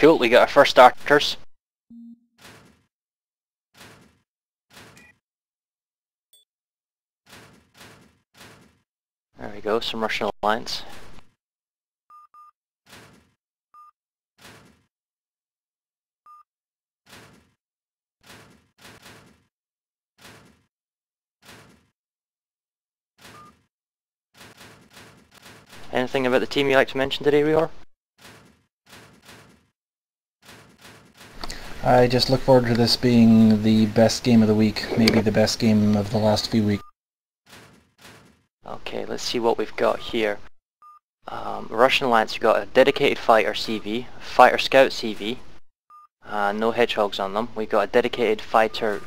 Cool, we got our first starters. There we go, some Russian Alliance. Anything about the team you'd like to mention today, Rior? I just look forward to this being the best game of the week, maybe the best game of the last few weeks. Okay, let's see what we've got here. Russian Alliance, we've got a dedicated fighter CV, fighter scout CV, no hedgehogs on them. We've got a dedicated fighter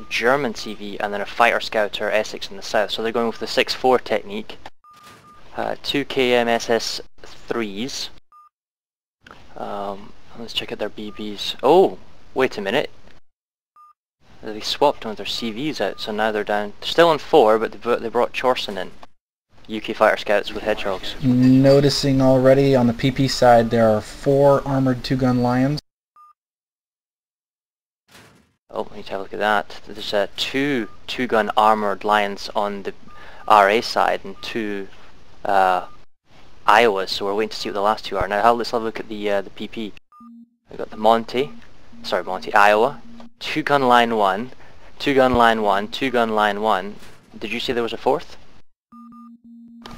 German CV, and then a fighter scouter Essex in the south. So they're going with the 6-4 technique. 2 KMSS 3s. Let's check out their BBs. Oh, wait a minute. They swapped one of their CVs out, so now they're down. They're still on 4, but they brought Chorson in. UK fighter scouts with hedgehogs. Noticing already on the PP side there are 4 armored 2-gun Lions. Oh, we need to have a look at that. There's 2 2-gun armored Lions on the RA side and 2 Iowas, so we're waiting to see what the last 2 are. Now let's have a look at the PP. We've got the Monty, Iowa, 2-gun line 1, 2-gun line 1, 2-gun line 1. Did you say there was a 4th?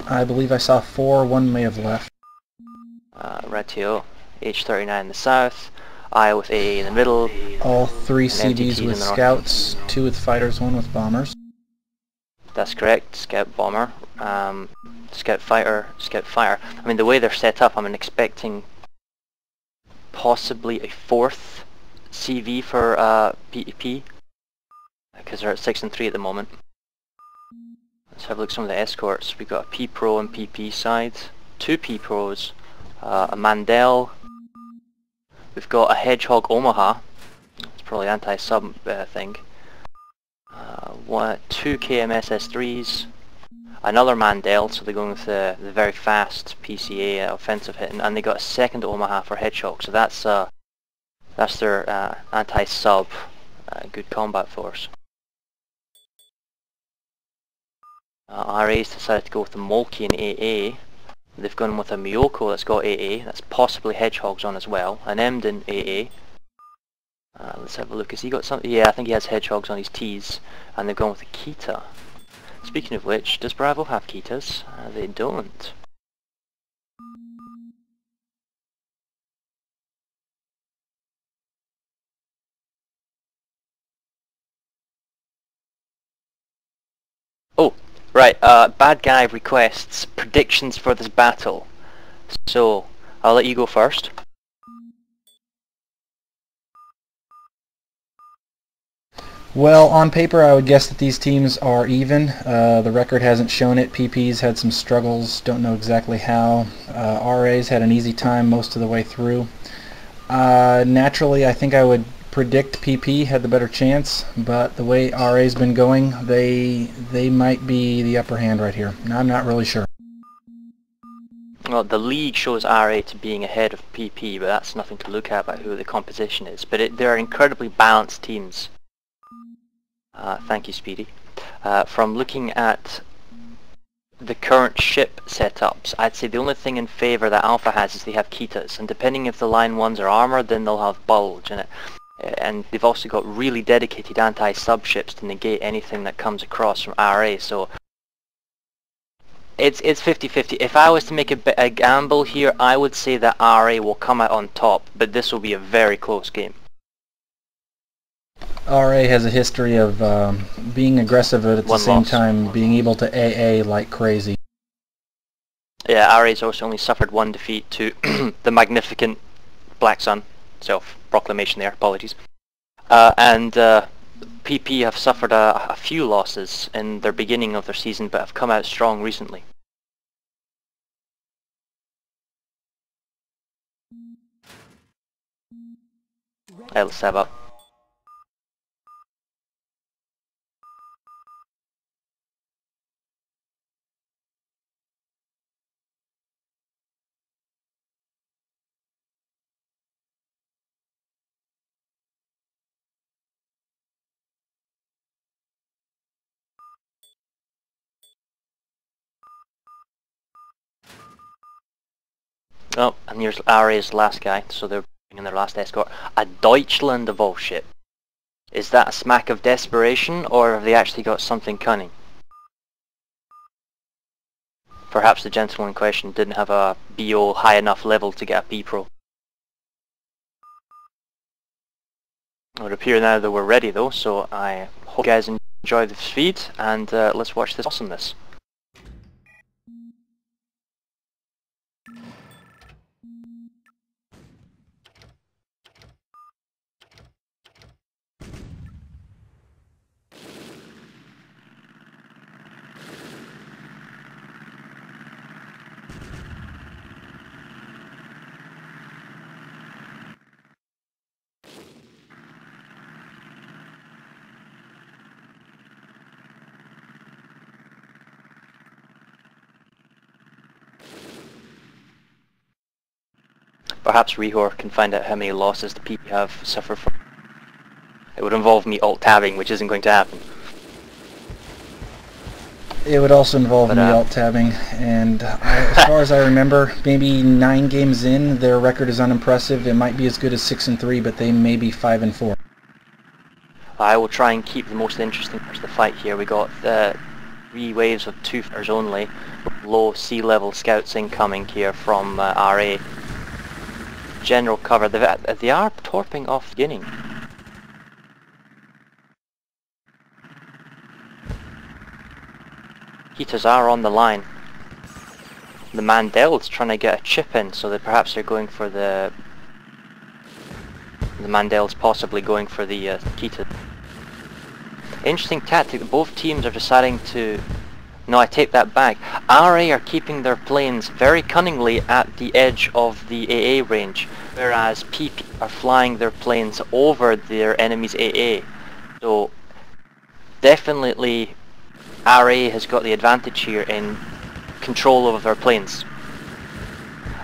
I believe I saw 4, one may have left. Ratio, H39 in the south, Iowa with AA in the middle. All 3 CVs MTTs with scouts, 2 with fighters, 1 with bombers. That's correct, scout bomber, scout fighter, scout fire. I mean, the way they're set up, I'm expecting possibly a 4th CV for PEP, because they're at 6 and 3 at the moment. Let's have a look at some of the escorts. We've got a P-Pro and PP side, 2 P-Pros, a Mandel. We've got a Hedgehog Omaha. It's probably anti-sub thing. 2 KMSS3s. Another Mandel, so they're going with the very fast PCA offensive hitting, and they got a second Omaha for Hedgehog. So that's their anti-sub good combat force. RA's decided to go with the Molky and AA. They've gone with a Miyoko that's got AA, that's possibly Hedgehogs on as well, an Emden AA. Let's have a look, has he got something? Yeah, I think he has Hedgehogs on his T's, and they've gone with a Kita. Speaking of which, does Bravo have Kitas? They don't. Oh, right, Bad Guy requests predictions for this battle. So, I'll let you go first. Well, on paper I would guess that these teams are even. The record hasn't shown it. PP's had some struggles, don't know exactly how. RA's had an easy time most of the way through. Naturally I think I would predict PP had the better chance, but the way RA's been going, they might be the upper hand right here. I'm not really sure. Well, the league shows RA to being ahead of PP, but that's nothing to look at by who the competition is. But they're incredibly balanced teams. Thank you, Speedy. From looking at the current ship setups, I'd say the only thing in favour that Alpha has is they have Kitas, and depending if the line 1s are armoured, then they'll have Bulge in it. And they've also got really dedicated anti-sub ships to negate anything that comes across from RA, so it's 50-50. If I was to make a gamble here, I would say that RA will come out on top, but this will be a very close game. RA has a history of being aggressive, but at the same time being able to AA like crazy. Yeah, RA's also only suffered 1 defeat to the magnificent Black Sun. Self-proclamation there, apologies. And PP have suffered a few losses in their beginning of their season, but have come out strong recently. Let's have up. Oh, and here's RA's last guy, so they're bringing their last escort. A Deutschland of all shit. Is that a smack of desperation, or have they actually got something cunning? Perhaps the gentleman in question didn't have a BO high enough level to get a P-Pro. It would appear now that we're ready though, so I hope you guys enjoy this feed, and let's watch this awesomeness. Perhaps Rehor can find out how many losses the PP have suffered from. It would involve me alt-tabbing, which isn't going to happen. It would also involve me alt-tabbing, and as far as I remember, maybe 9 games in, their record is unimpressive. It might be as good as 6-3, but they may be 5-4. I will try and keep the most interesting parts of the fight here. We got 3 waves of 2 fighters only, low sea level scouts incoming here from RA. General cover. They are torping off the beginning. Heaters are on the line. The Mandel's trying to get a chip in, so that perhaps they're going for the Mandel's possibly going for the Heaters. Interesting tactic that both teams are deciding to... No, I take that back. RA are keeping their planes very cunningly at the edge of the AA range, whereas PP are flying their planes over their enemy's AA. So definitely RA has got the advantage here in control over their planes.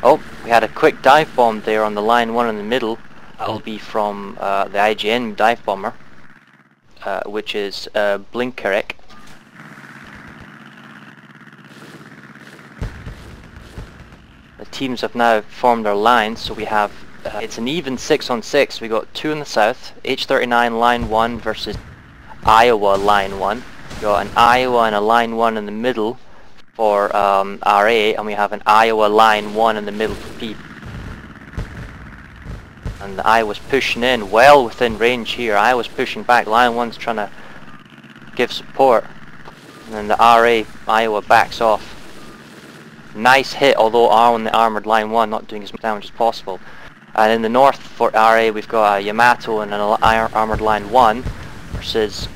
Oh, we had a quick dive bomb there on the line 1 in the middle. That'll be from the IGN dive bomber, which is Blinkerek. The teams have now formed their lines, so we have, it's an even 6-on-6. We got 2 in the south, H39 line 1 versus Iowa line 1. We got an Iowa and a line 1 in the middle for RA, and we have an Iowa line 1 in the middle for P. And the Iowa's pushing in, well within range here. Iowa's pushing back, line 1's trying to give support. And then the RA, Iowa backs off. Nice hit, although on the armoured line 1 not doing as much damage as possible. And in the north for RA we've got a Yamato and an armoured line 1 versus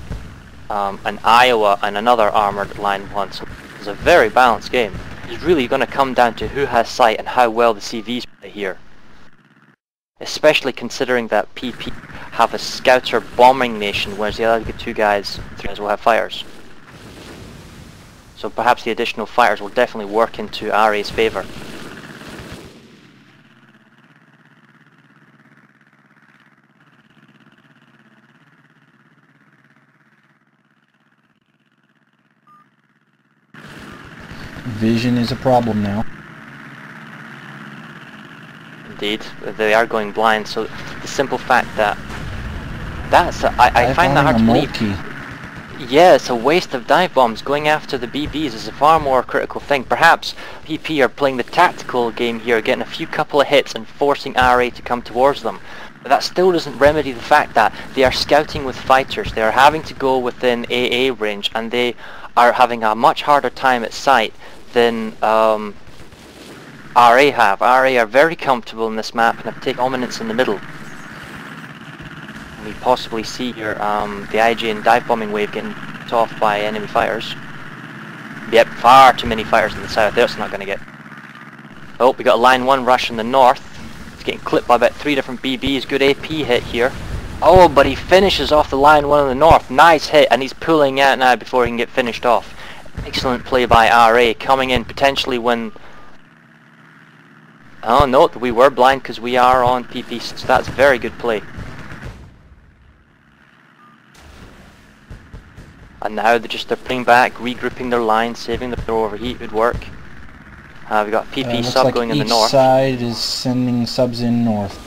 an Iowa and another armoured line 1. So it's a very balanced game. It's really going to come down to who has sight and how well the CVs play here. Especially considering that PP have a scouter bombing nation, whereas the other 3 guys will have fighters. So perhaps the additional fighters will definitely work into RA's favour. Vision is a problem now. Indeed, they are going blind, so the simple fact that... I find that hard to believe. Yeah, it's a waste of dive bombs. Going after the BBs is a far more critical thing. Perhaps PP are playing the tactical game here, getting a few couple of hits and forcing RA to come towards them. But that still doesn't remedy the fact that they are scouting with fighters. They are having to go within AA range, and they are having a much harder time at sight than RA have. RA are very comfortable in this map and have taken dominance in the middle. We possibly see here the IGN dive bombing wave getting hit off by enemy fighters. Yep, far too many fighters in the south. That's not going to get... Oh, we got a line 1 rush in the north. It's getting clipped by about 3 different BBs. Good AP hit here. Oh, but he finishes off the line 1 in the north. Nice hit, and he's pulling out now before he can get finished off. Excellent play by RA, coming in potentially when... Oh no, we were blind because we are on PP, so that's very good play. And now they're putting back, regrouping their lines, saving their overheat. Good work. We've got PP Looks sub like going in the each north. side is sending subs in north.